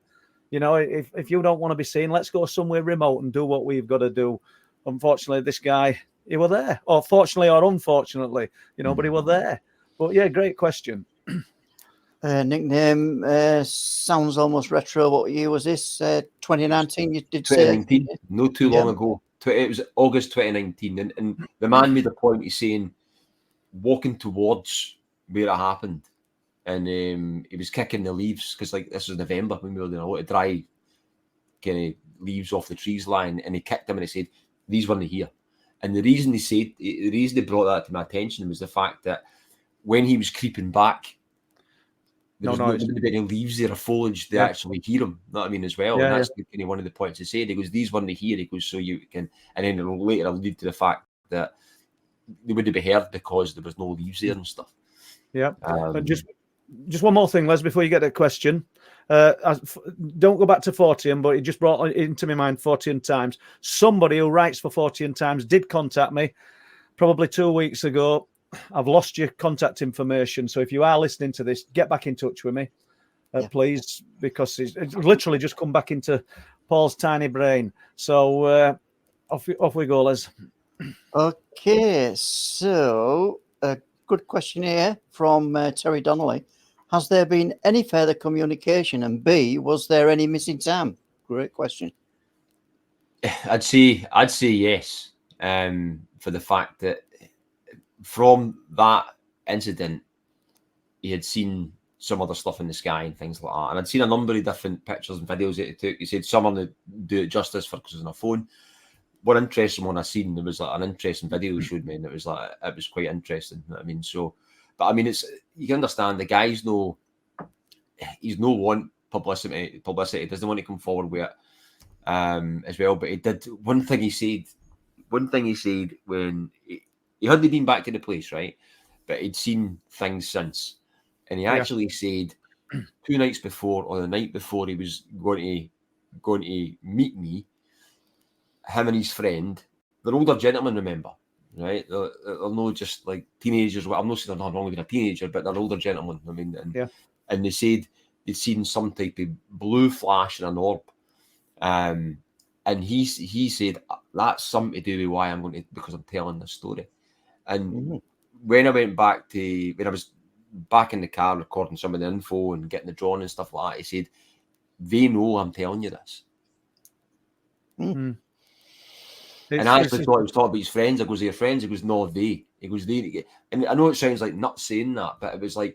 You know, if you don't want to be seen, let's go somewhere remote and do what we've got to do. Unfortunately, this guy, he were there, or fortunately or unfortunately, you know, but he were there. But yeah, great question. Nickname sounds almost retro. What year was this? 2019, you did say? 2019, not too long ago. It was August 2019. And the man made a point of saying, walking towards where it happened, and he was kicking the leaves, because like this was November when we were doing a lot of dry kind of leaves off the trees lying, and he kicked them and he said, these weren't here. And the reason they brought that to my attention was the fact that when he was creeping back, there was not any leaves there or foliage to actually hear him. You know what I mean, as well. And that's kind of one of the points he said. He goes, these weren't here. He goes, so you can, and then later alluded to the fact that they wouldn't be heard because there was no leaves there and stuff. Yeah. And just one more thing, Les, before you get to the question. Don't go back to Fortean, but it just brought into my mind Fortean Times. Somebody who writes for Fortean Times did contact me probably 2 weeks ago. I've lost your contact information, so if you are listening to this, get back in touch with me, please, because it's literally just come back into Paul's tiny brain. So off we go, Les. Okay, so a good question here from Terry Donnelly. Has there been any further communication? And B, was there any missing time? Great question. I'd say yes, for the fact that from that incident, he had seen some other stuff in the sky and things like that. And I'd seen a number of different pictures and videos that he took. He said some of them do it justice for because it was on a phone. One interesting one I seen, there was like an interesting video he showed me, and it was quite interesting. You know what I mean? So, but I mean, you can understand the guy's he's no want publicity. He doesn't want to come forward with it as well. But he did one thing. He said when he hadn't been back to the place, right? But he'd seen things since, and he actually said 2 nights before, or the night before, he was going to meet me. Him and his friend, they're older gentlemen, remember, right? They're not just like teenagers. I'm not saying they're not wrong with being a teenager, but they're older gentlemen. I mean, and they said they'd seen some type of blue flash in an orb, and he said that's something to do with why I'm going to, because I'm telling this story. And when I went back when I was back in the car recording some of the info and getting the drawing and stuff like that, he said they know I'm telling you this. And I actually thought he was talking about his friends. I goes, your friends? He goes, no, they. He goes, they. And I know it sounds like nuts saying that, but it was like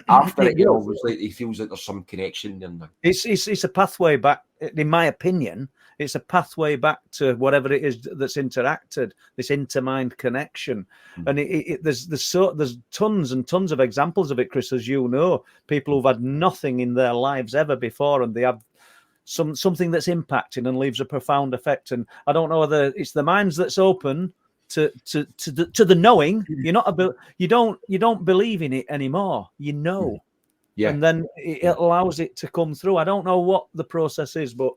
after it was like he feels like there's some connection in there. It's a pathway back, in my opinion. It's a pathway back to whatever it is that's interacted. This intermind connection, and there's tons and tons of examples of it, Chris, as you know. People who've had nothing in their lives ever before, and they have something that's impacting and leaves a profound effect. And I don't know whether it's the minds that's open to the knowing. You don't believe in it anymore. You know, and then it allows it to come through. I don't know what the process is, but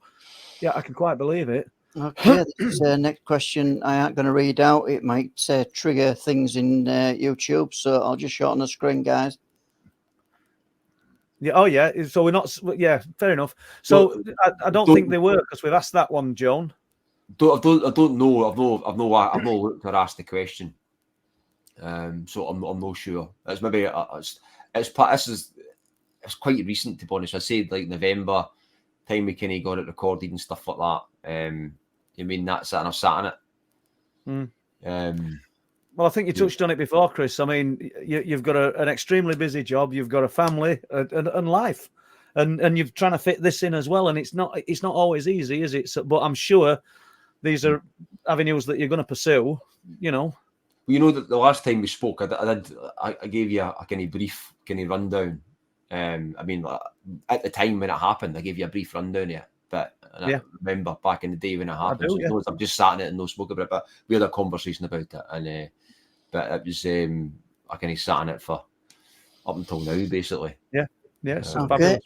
yeah, I can quite believe it. Okay, this next question I aren't going to read out. It might trigger things in YouTube, so I'll just shorten the screen, guys. Yeah. Oh, yeah. So we're not. Yeah. Fair enough. So I don't think they were, because we've asked that one, Joan. I don't know. I've not looked or asked the question. So I'm not sure. It's maybe it's quite recent, to be honest. I said like November time we kind of got it recorded and stuff like that. I mean, that's it, and I've sat in it. Well, I think you touched on it before, Chris. I mean, you've got an extremely busy job. You've got a family and life, and you're trying to fit this in as well. And it's not always easy, is it? So, but I'm sure these are avenues that you're going to pursue. You know. Well, you know that the last time we spoke, I gave you a kind of brief kind of rundown. I mean, at the time when it happened, I gave you a brief rundown here. But I remember back in the day when it happened. I've just sat in it and no spoke about it, but we had a conversation about it, and but it was I kind of sat in it for up until now, basically. Yeah. So okay.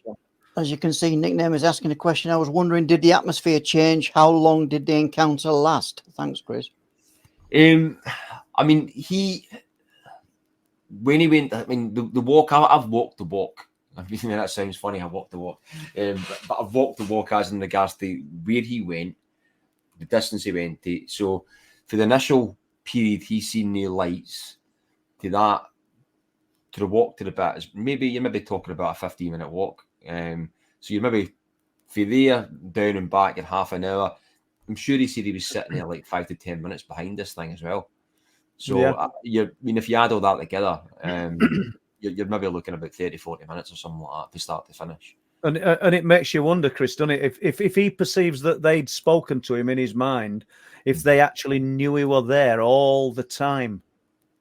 As you can see, Nickname is asking a question. I was wondering, did the atmosphere change? How long did the encounter last? Thanks, Chris. I mean, when he went, I mean, the walk, I've walked the walk. I mean, that sounds funny, I walked the walk. But I've walked the walk as in regards to where he went, the distance he went to. So for the initial period he's seen the lights, to that, to the walk to the bit, you're maybe talking about a 15-minute walk. So you're maybe for there, down and back in half an hour. I'm sure he said he was sitting there like 5 to 10 minutes behind this thing as well. So, I mean, if you add all that together, you're maybe looking about 30, 40 minutes or something like that to start to finish. And it makes you wonder, Chris, doesn't it? If he perceives that they'd spoken to him in his mind, if they actually knew he were there all the time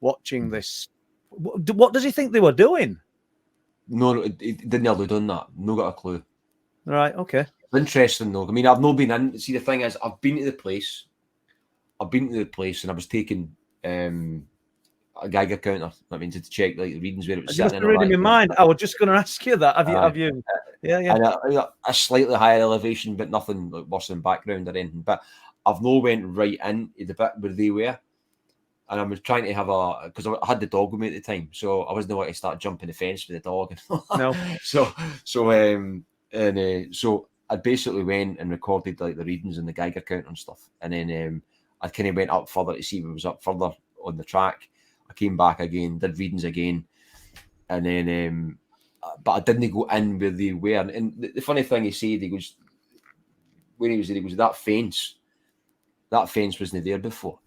watching this, what does he think they were doing? No, it didn't allude on that. No got a clue. Right, okay. Interesting though. I mean, I've not been in. See, the thing is, I've been to the place and I was taking a Geiger counter. I mean, to check like the readings where it was sitting. Just reading my mind. I was just going to ask you that. Have you? Yeah. And a slightly higher elevation, but nothing like worse than background or anything. But I've no went right into the bit where they were, and I was trying to have because I had the dog with me at the time, so I wasn't going to start jumping the fence with the dog. No. So I basically went and recorded like the readings and the Geiger counter and stuff, and then I kind of went up further to see what was up further on the track. I came back again, did readings again, and then but I didn't go in where they were. And the funny thing he said, he goes, when he was there, he goes, that fence wasn't there before.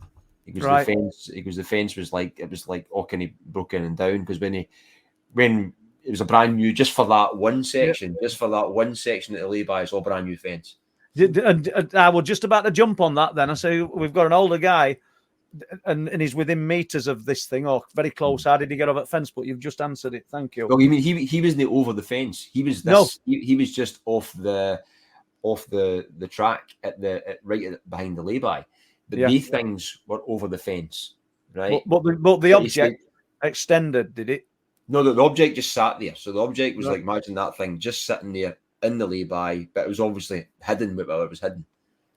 He goes, right. the fence was like, it was like all kind of broken and down, because when it was a brand new, just for that one section, of the lay-by, it's all brand new fence. I was just about to jump on that then. I say, we've got an older guy and he's within meters of this thing, or very close. How did he get over the fence? But you've just answered it. Thank you. Well, you mean he wasn't over the fence. He was he was just off the track behind the lay-by. But these things were over the fence, right? But the object extended, did it? No, the object just sat there. So the object was like, imagine that thing just sitting there in the lay-by, but it was obviously hidden with where it was hidden.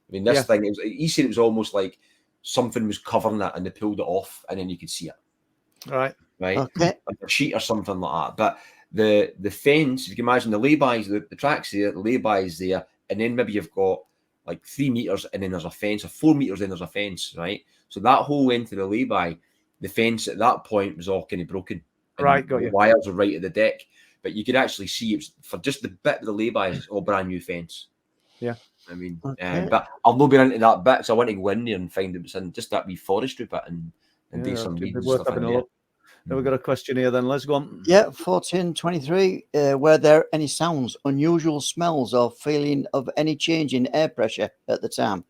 I mean, this thing, he said it was almost like something was covering it and they pulled it off and then you could see it. Right. Okay. Like a sheet or something like that. But the fence, if you can imagine the lay-bys, the track's there, the lay-by is there, and then maybe you've got like 3 meters and then there's a fence, or 4 meters and there's a fence, right? So that whole end to the lay-by, the fence at that point was all kind of broken. Right, got you. The wires are right at the deck, but you could actually see it for just the bit of the lay-by, it's all brand new fence. Yeah. I mean, but I've not been into that bit, so I want to go in there and find it was in just that wee forestry bit and do some reading stuff in there. Have we got a question here then? Let's go on. Yeah, 1423. Were there any sounds, unusual smells, or feeling of any change in air pressure at the time?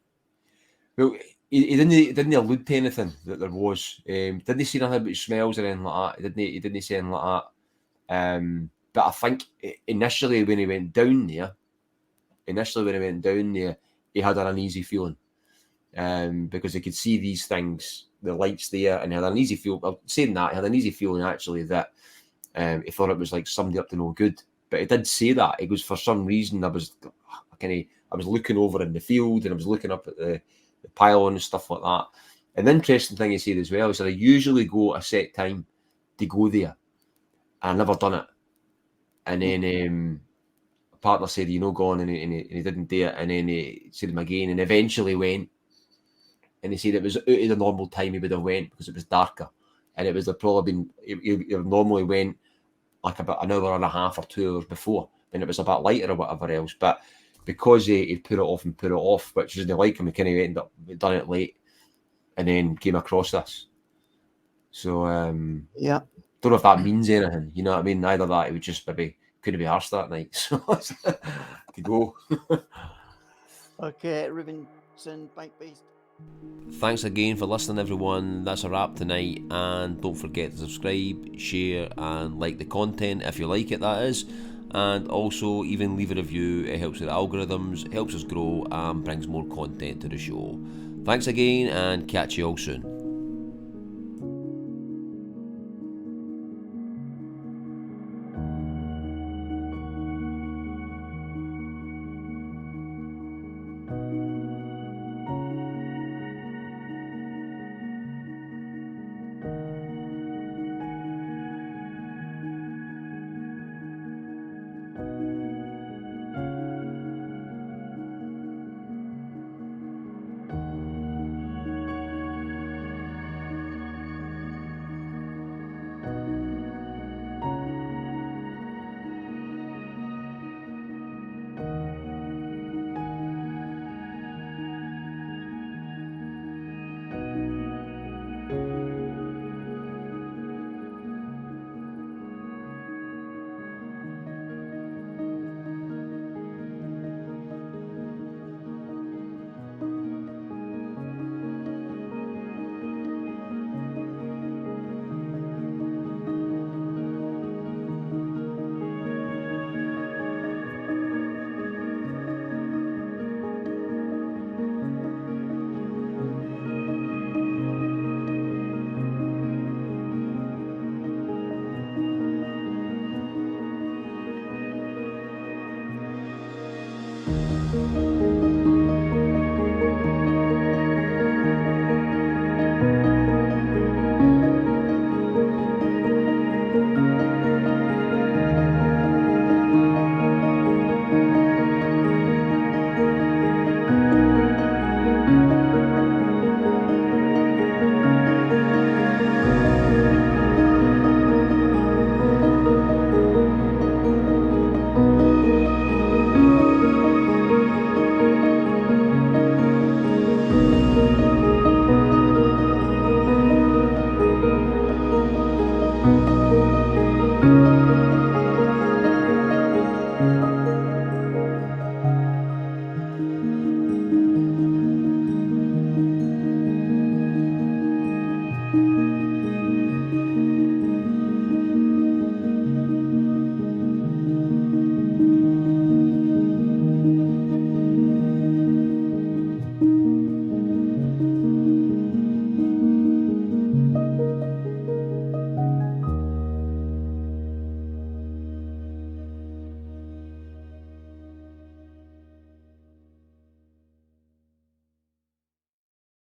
Well, he didn't allude to anything that there was. Didn't say nothing about smells or anything like that. He didn't say anything like that. But I think initially when he went down there, he had an uneasy feeling. Because he could see these things, the lights there, and he had an uneasy feeling. Well, saying that, he had an uneasy feeling actually that he thought it was like somebody up to no good. But he did say that. He goes, for some reason, I was looking over in the field and I was looking up at the pylon and stuff like that. And the interesting thing he said as well is that I usually go a set time to go there. I never done it. And then a partner said, gone, and he didn't do it. And then he said him again, and eventually went. And he said it was out of the normal time he would have went because it was darker. And it was probably been, he normally went like about an hour and a half or 2 hours before, when it was a bit lighter or whatever else. But because he'd put it off, which isn't like him, he kind of ended up done it late and then came across this. So, don't know if that means anything, you know what I mean? Either that, he would just maybe couldn't be arsed that night. So, to go. Okay, Rivington Bike Beast. Thanks again for listening, everyone. That's a wrap tonight, and don't forget to subscribe, share and like the content if you like it, that is, and also even leave a review. It helps with algorithms, helps us grow and brings more content to the show. Thanks again and catch you all soon.